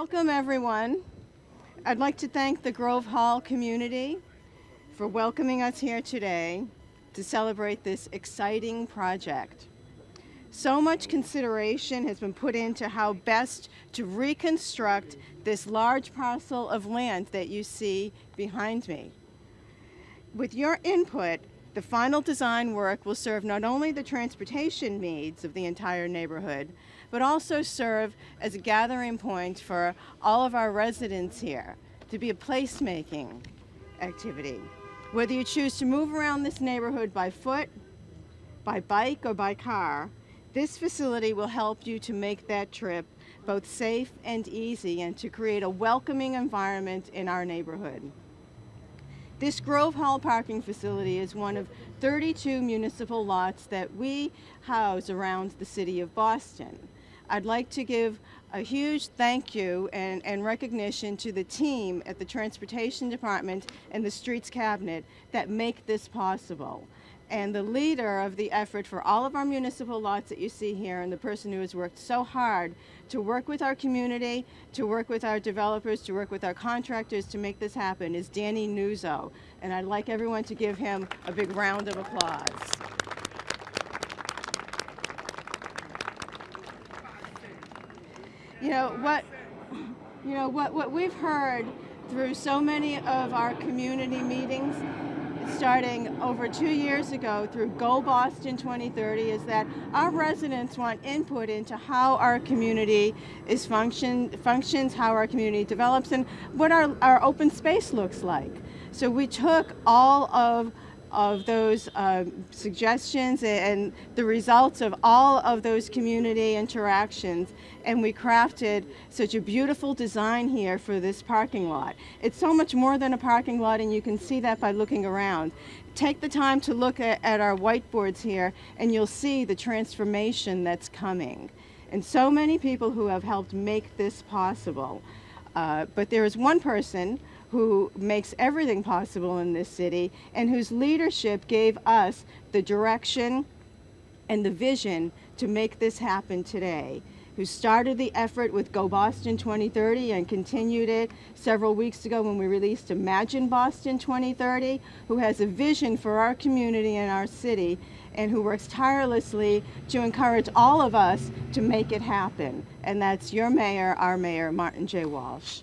Welcome, everyone. I'd like to thank the Grove Hall community for welcoming us here today to celebrate this exciting project. So much consideration has been put into how best to reconstruct this large parcel of land that you see behind me. With your input, the final design work will serve not only the transportation needs of the entire neighborhood, but also serve as a gathering point for all of our residents here to be a placemaking activity. Whether you choose to move around this neighborhood by foot, by bike, or by car, this facility will help you to make that trip both safe and easy and to create a welcoming environment in our neighborhood. This Grove Hall parking facility is one of 32 municipal lots that we house around the city of Boston. I'd like to give a huge thank you and recognition to the team at the Transportation Department and the Streets Cabinet that make this possible. And the leader of the effort for all of our municipal lots that you see here, and the person who has worked so hard to work with our community, to work with our developers, to work with our contractors to make this happen, is Danny Nuzzo. And I'd like everyone to give him a big round of applause. What we've heard through so many of our community meetings, starting over 2 years ago through Go Boston 2030, is that our residents want input into how our community functions, how our community develops, and what our open space looks like. So we took all of those suggestions and the results of all of those community interactions, and we crafted such a beautiful design here for this parking lot. It's so much more than a parking lot, and you can see that by looking around. Take the time to look at our whiteboards here, and you'll see the transformation that's coming. And so many people who have helped make this possible. But there is one person who makes everything possible in this city and whose leadership gave us the direction and the vision to make this happen today, who started the effort with Go Boston 2030 and continued it several weeks ago when we released Imagine Boston 2030, who has a vision for our community and our city, and who works tirelessly to encourage all of us to make it happen. And that's your mayor, our mayor, Martin J. Walsh.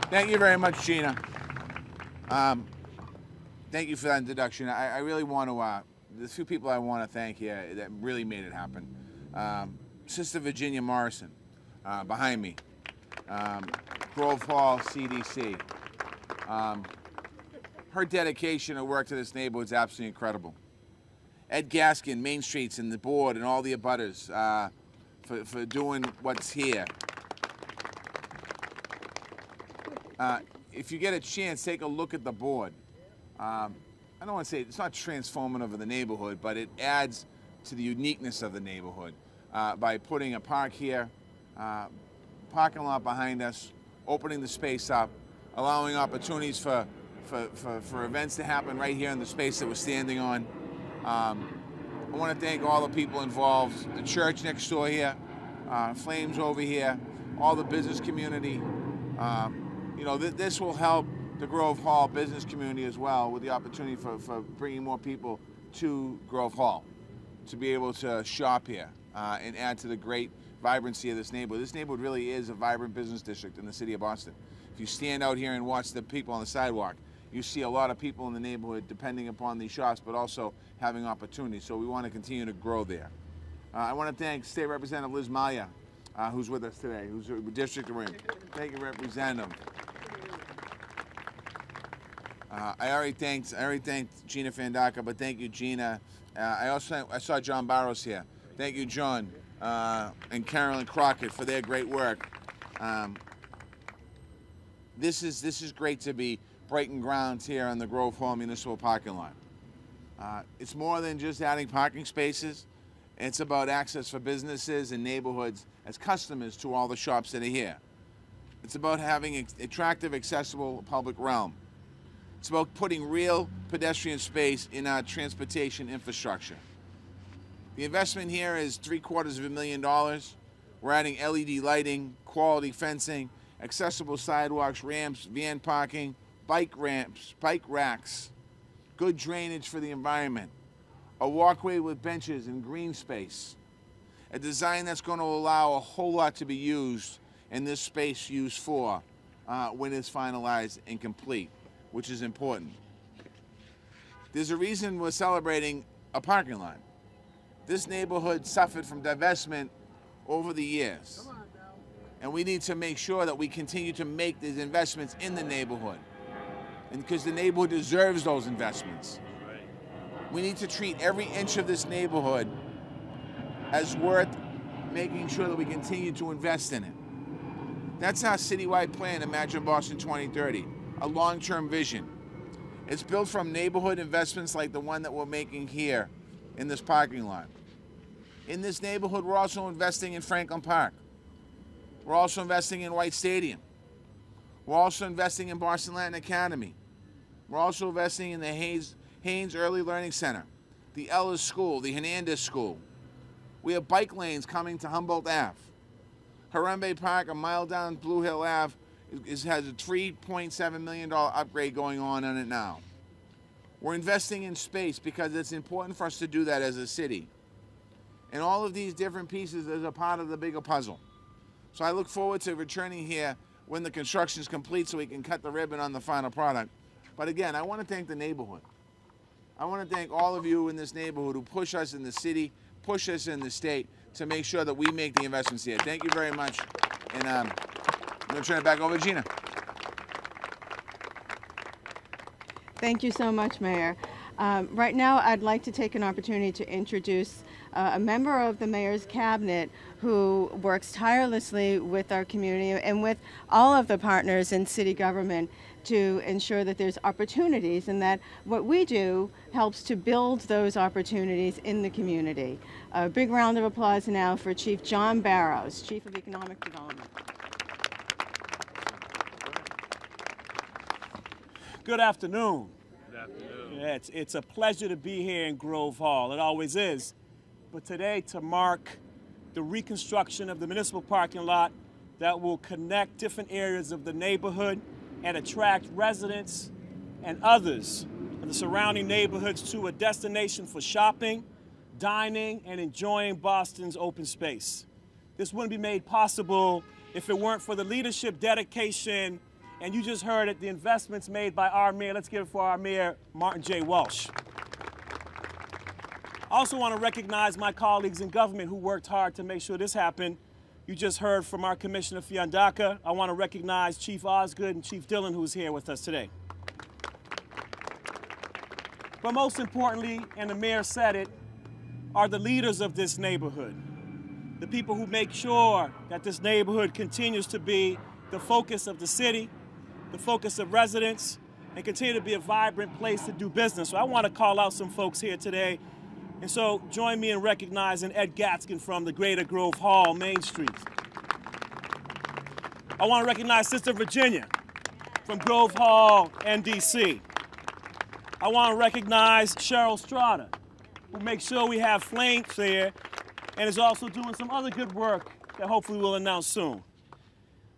Thank you very much, Gina. Thank you for that introduction. I really want to, there's a few people I want to thank here that really made it happen. Sister Virginia Morrison, behind me. Grove Hall CDC. Her dedication and work to this neighborhood is absolutely incredible. Ed Gaskin, Main Streets, and the board and all the abutters for doing what's here. If you get a chance, take a look at the board. I don't want to say it's not transformative of the neighborhood, but it adds to the uniqueness of the neighborhood by putting a park here, parking lot behind us, opening the space up, allowing opportunities for events to happen right here in the space that we're standing on. I want to thank all the people involved, the church next door here, Flames over here, all the business community. This will help the Grove Hall business community as well, with the opportunity for bringing more people to Grove Hall to be able to shop here and add to the great vibrancy of this neighborhood. This neighborhood really is a vibrant business district in the city of Boston. If you stand out here and watch the people on the sidewalk, you see a lot of people in the neighborhood depending upon these shops, but also having opportunities. So we want to continue to grow there. I want to thank State Representative Liz Malia, who's with us today, who's a district we're in. Thank you, Representative. I already thanked Gina Fandaka, but thank you, Gina. I saw John Barros here. Thank you, John, and Carolyn Crockett for their great work. This is great to be breaking ground here on the Grove Hall Municipal Parking Lot. It's more than just adding parking spaces. It's about access for businesses and neighborhoods as customers to all the shops that are here. It's about having attractive, accessible public realm. It's about putting real pedestrian space in our transportation infrastructure. The investment here is $750,000. We're adding LED lighting, quality fencing, accessible sidewalks, ramps, van parking, bike ramps, bike racks, good drainage for the environment, a walkway with benches and green space, a design that's going to allow a whole lot to be used and this space used for when it's finalized and complete, which is important. There's a reason we're celebrating a parking lot. This neighborhood suffered from divestment over the years. And we need to make sure that we continue to make these investments in the neighborhood. And because the neighborhood deserves those investments. We need to treat every inch of this neighborhood as worth making sure that we continue to invest in it. That's our citywide plan, Imagine Boston 2030, a long-term vision. It's built from neighborhood investments like the one that we're making here in this parking lot. In this neighborhood, we're also investing in Franklin Park. We're also investing in White Stadium. We're also investing in Boston Latin Academy. We're also investing in the Haynes Early Learning Center, the Ellis School, the Hernandez School. We have bike lanes coming to Humboldt Ave. Harambe Park, a mile down Blue Hill Ave, has a $3.7 million upgrade going on it now. We're investing in space because it's important for us to do that as a city. And all of these different pieces is a part of the bigger puzzle. So I look forward to returning here when the construction is complete so we can cut the ribbon on the final product. But again, I want to thank the neighborhood. I want to thank all of you in this neighborhood who push us in the city, push us in the state to make sure that we make the investments here. Thank you very much. And I'm going to turn it back over to Gina. Thank you so much, Mayor. Right now, I'd like to take an opportunity to introduce a member of the Mayor's Cabinet who works tirelessly with our community and with all of the partners in city government to ensure that there's opportunities and that what we do helps to build those opportunities in the community. A big round of applause now for Chief John Barrows, Chief of Economic Development. Good afternoon. Good afternoon. Yeah, it's a pleasure to be here in Grove Hall. It always is. But today, to mark the reconstruction of the municipal parking lot that will connect different areas of the neighborhood and attract residents and others of the surrounding neighborhoods to a destination for shopping, dining, and enjoying Boston's open space. This wouldn't be made possible if it weren't for the leadership, dedication, and you just heard it, the investments made by our mayor. Let's give it for our mayor, Martin J. Welsh. I also want to recognize my colleagues in government who worked hard to make sure this happened. You just heard from our Commissioner Fiandaca. I want to recognize Chief Osgood and Chief Dillon, who's here with us today. But most importantly, and the mayor said it, are the leaders of this neighborhood. The people who make sure that this neighborhood continues to be the focus of the city, the focus of residents, and continue to be a vibrant place to do business. So I want to call out some folks here today. And so join me in recognizing Ed Gatskin from the Greater Grove Hall, Main Street. I want to recognize Sister Virginia from Grove Hall, NDC. I want to recognize Cheryl Strada, who makes sure we have flames there and is also doing some other good work that hopefully we'll announce soon.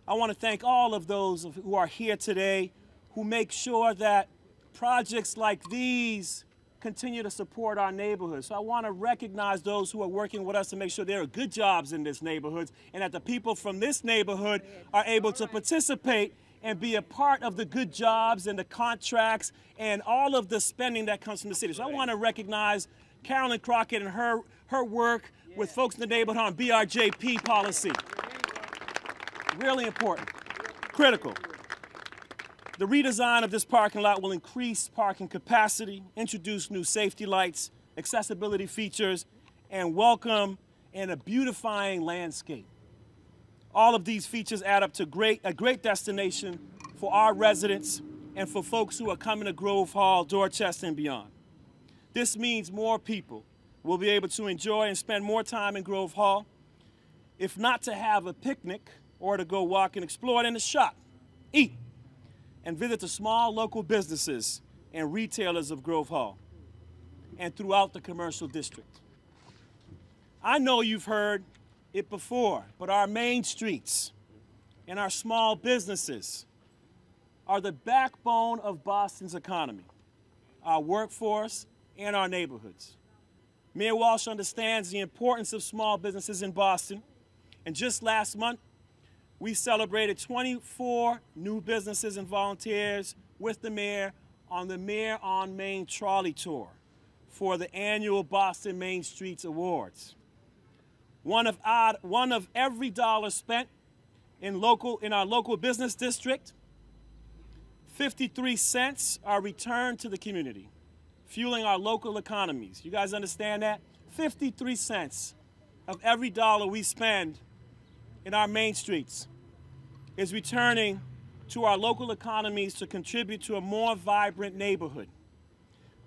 I want to thank all of those who are here today who make sure that projects like these continue to support our neighborhoods. So I want to recognize those who are working with us to make sure there are good jobs in this neighborhood and that the people from this neighborhood are able to participate and be a part of the good jobs and the contracts and all of the spending that comes from the city. So I want to recognize Carolyn Crockett and her work with folks in the neighborhood on BRJP policy. Really important, critical. The redesign of this parking lot will increase parking capacity, introduce new safety lights, accessibility features, and welcome and a beautifying landscape. All of these features add up to a great destination for our residents and for folks who are coming to Grove Hall, Dorchester, and beyond. This means more people will be able to enjoy and spend more time in Grove Hall, if not to have a picnic or to go walk and explore, then to shop, eat, and visit the small local businesses and retailers of Grove Hall and throughout the commercial district. I know you've heard it before, but our main streets and our small businesses are the backbone of Boston's economy, our workforce, and our neighborhoods. Mayor Walsh understands the importance of small businesses in Boston, and just last month, we celebrated 24 new businesses and volunteers with the mayor on the Mayor on Main Trolley Tour for the annual Boston Main Streets Awards. One of every dollar spent in our local business district, 53 cents are returned to the community, fueling our local economies. You guys understand that? 53 cents of every dollar we spend in our main streets is returning to our local economies to contribute to a more vibrant neighborhood.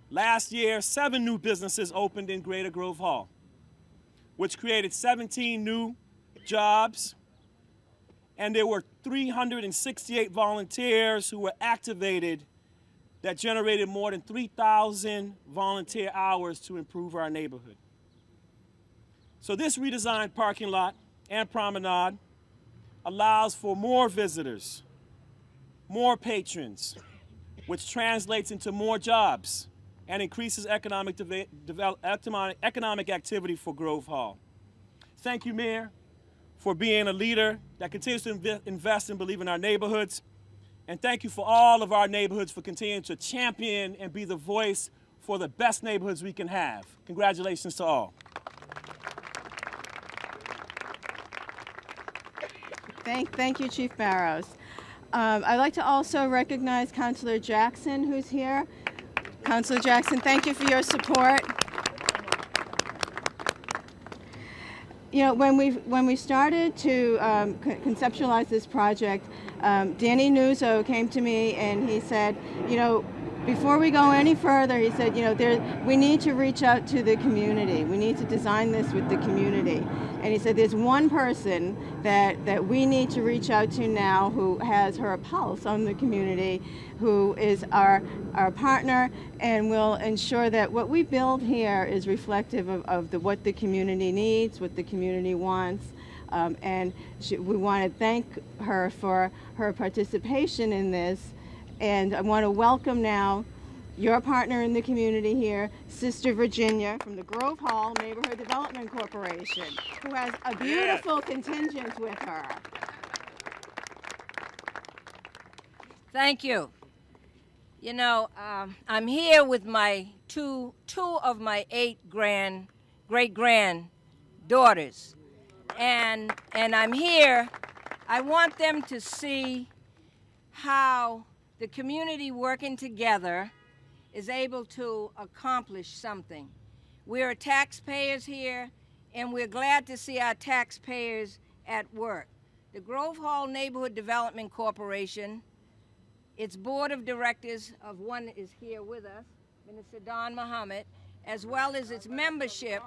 Last year, 7 new businesses opened in Greater Grove Hall, which created 17 new jobs, and there were 368 volunteers who were activated that generated more than 3,000 volunteer hours to improve our neighborhood. So this redesigned parking lot and promenade allows for more visitors, more patrons, which translates into more jobs and increases economic activity for Grove Hall. Thank you, Mayor, for being a leader that continues to invest and believe in our neighborhoods. And thank you for all of our neighborhoods for continuing to champion and be the voice for the best neighborhoods we can have. Congratulations to all. Thank you, Chief Barrows. I'd like to also recognize Councilor Jackson, who's here. Councilor Jackson, thank you for your support. You know, when we started to conceptualize this project, Danny Nuzzo came to me and he said, you know, before we go any further, he said, you know, we need to reach out to the community. We need to design this with the community. And he said, there's one person that we need to reach out to now who has her pulse on the community, who is our partner, and will ensure that what we build here is reflective of what the community needs, what the community wants. And we want to thank her for her participation in this. And I want to welcome now your partner in the community here, Sister Virginia from the Grove Hall Neighborhood Development Corporation, who has a beautiful contingent with her. Thank you. You know, I'm here with my two of my 8 great-granddaughters. And I'm here, I want them to see how the community working together is able to accomplish something. We're taxpayers here, and we're glad to see our taxpayers at work. The Grove Hall Neighborhood Development Corporation, its board of directors, of one is here with us, Minister Don Muhammad, as well as its membership,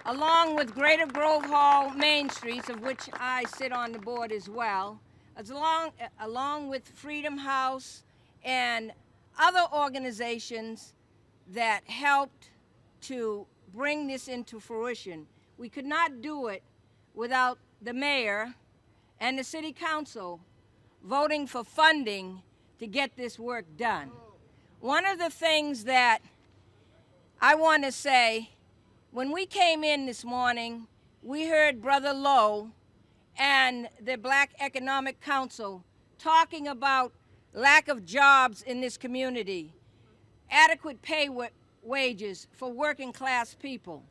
along with Greater Grove Hall Main Streets, of which I sit on the board as well, along with Freedom House and other organizations that helped to bring this into fruition. We could not do it without the mayor and the city council voting for funding to get this work done. One of the things that I want to say, when we came in this morning, we heard Brother Lowe and the Black Economic Council talking about lack of jobs in this community, adequate pay wages for working class people.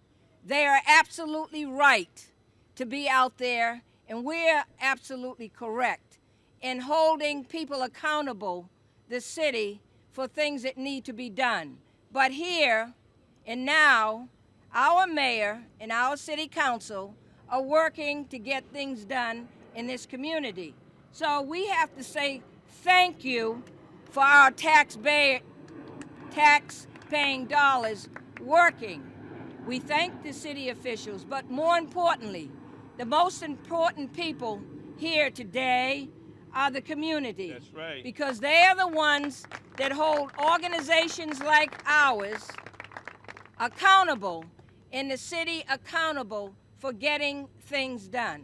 They are absolutely right to be out there, and we're absolutely correct in holding people accountable, the city, for things that need to be done. But here and now, our mayor and our city council are working to get things done in this community. So we have to say thank you for our tax-paying dollars working. We thank the city officials, but more importantly, the most important people here today are the community. That's right. Because they are the ones that hold organizations like ours accountable, and the city accountable for getting things done.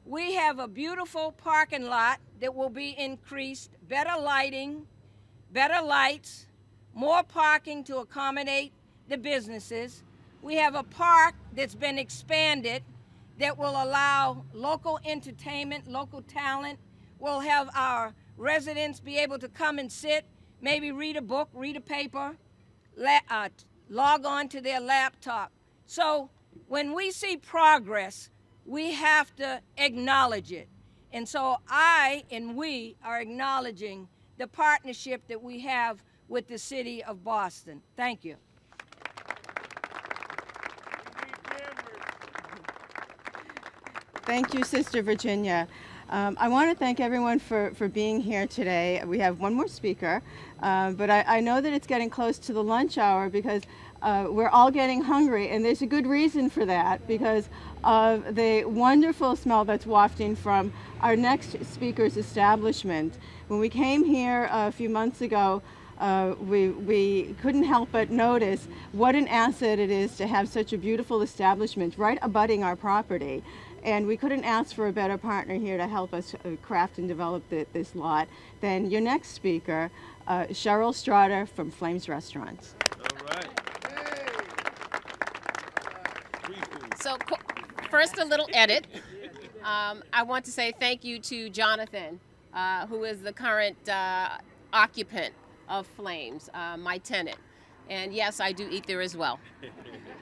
We have a beautiful parking lot that will be increased, better lighting, better lights, more parking to accommodate the businesses. We have a park that's been expanded that will allow local entertainment, local talent. We'll have our residents be able to come and sit, maybe read a book, read a paper, log on to their laptop. So when we see progress, we have to acknowledge it. And so I and we are acknowledging the partnership that we have with the city of Boston. Thank you. Thank you, Sister Virginia. I want to thank everyone for being here today. We have one more speaker, but I know that it's getting close to the lunch hour because we're all getting hungry, and there's a good reason for that because of the wonderful smell that's wafting from our next speaker's establishment. When we came here a few months ago, we couldn't help but notice what an asset it is to have such a beautiful establishment right abutting our property. And we couldn't ask for a better partner here to help us craft and develop this lot than your next speaker, Cheryl Strada from Flames Restaurants. All right. So first, a little edit. I want to say thank you to Jonathan, who is the current occupant of Flames, my tenant. And yes, I do eat there as well.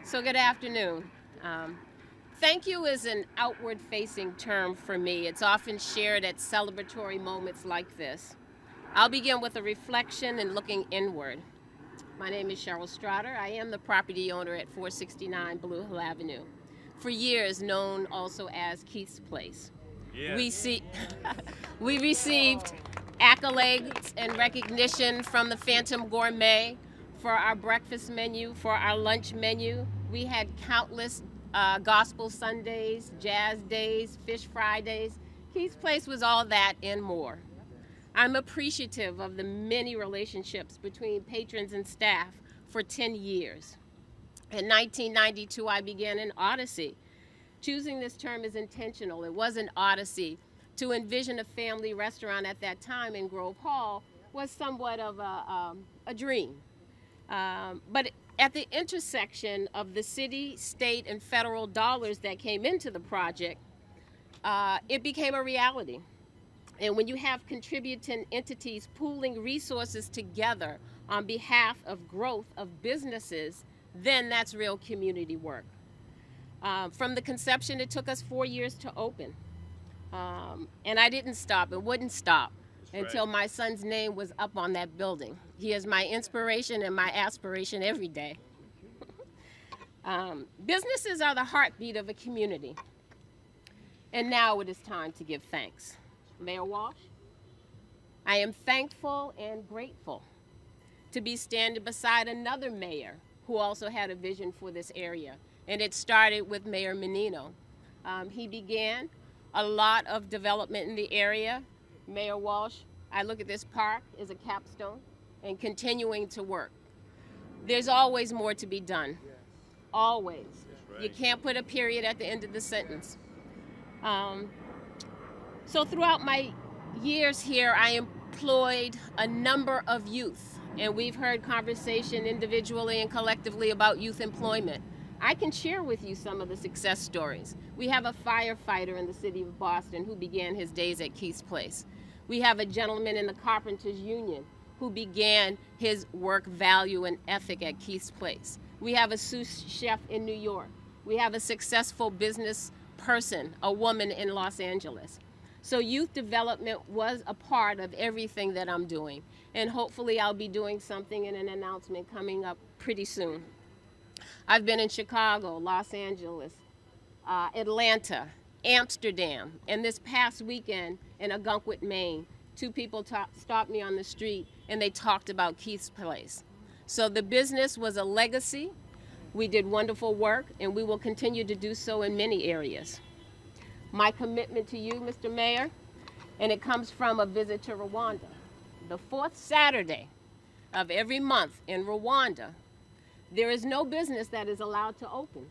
So good afternoon. Thank you is an outward-facing term for me. It's often shared at celebratory moments like this. I'll begin with a reflection and looking inward. My name is Cheryl Strada. I am the property owner at 469 Blue Hill Avenue, for years known also as Keith's Place. Yeah. We received accolades and recognition from the Phantom Gourmet for our breakfast menu, for our lunch menu. We had countless gospel Sundays, jazz days, fish Fridays. Keith's Place was all that and more. I'm appreciative of the many relationships between patrons and staff for 10 years. In 1992, I began an odyssey. Choosing this term is intentional. It was an odyssey. To envision a family restaurant at that time in Grove Hall was somewhat of a dream. But at the intersection of the city, state, and federal dollars that came into the project, it became a reality. And when you have contributing entities pooling resources together on behalf of growth of businesses, then that's real community work. From the conception, it took us 4 years to open. And I didn't stop and wouldn't stop until my son's name was up on that building. He is my inspiration and my aspiration every day. Businesses are the heartbeat of a community. And now it is time to give thanks. Mayor Walsh, I am thankful and grateful to be standing beside another mayor who also had a vision for this area. And it started with Mayor Menino. He began a lot of development in the area. Mayor Walsh, I look at this park as a capstone and continuing to work. There's always more to be done. Always. Right. You can't put a period at the end of the sentence. So throughout my years here, I employed a number of youth, and we've heard conversation individually and collectively about youth employment. I can share with you some of the success stories. We have a firefighter in the city of Boston who began his days at Keith's Place. We have a gentleman in the Carpenters Union who began his work value and ethic at Keith's Place. We have a sous chef in New York. We have a successful business person, a woman in Los Angeles. So youth development was a part of everything that I'm doing. And hopefully I'll be doing something in an announcement coming up pretty soon. I've been in Chicago, Los Angeles, Atlanta, Amsterdam, and this past weekend in Algonquin, Maine, 2 people stopped me on the street and they talked about Keith's Place. So the business was a legacy. We did wonderful work and we will continue to do so in many areas. My commitment to you, Mr. Mayor, and it comes from a visit to Rwanda. The 4th Saturday of every month in Rwanda, there is no business that is allowed to open.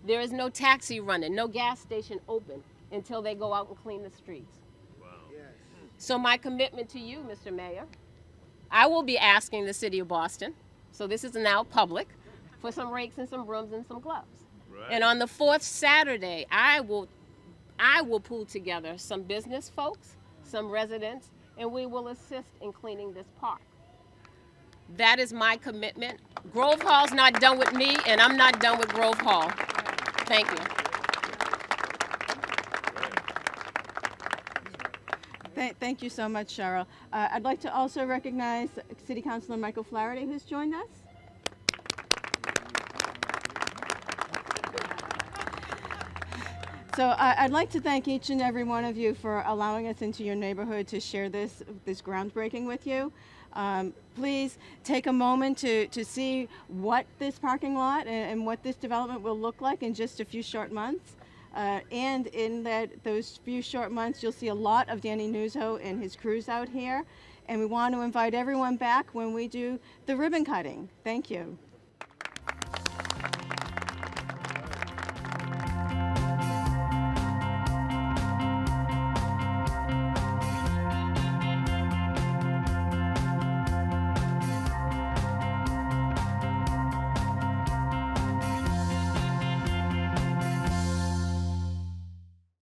There is no taxi running, no gas station open until they go out and clean the streets. Wow. Yes. So my commitment to you, Mr. Mayor, I will be asking the city of Boston, so this is now public, for some rakes and some brooms and some gloves. Right. And on the fourth Saturday, I will pull together some business folks, some residents, and we will assist in cleaning this park. That is my commitment. Grove Hall's not done with me, and I'm not done with Grove Hall. Thank you. Thank you so much, Cheryl. I'd like to also recognize City Councilor Michael Flaherty, who's joined us. So I'd like to thank each and every one of you for allowing us into your neighborhood to share this groundbreaking with you. Please take a moment to see what this parking lot and what this development will look like in just a few short months. And in those few short months, you'll see a lot of Danny Nuzzo and his crews out here. And we want to invite everyone back when we do the ribbon cutting. Thank you.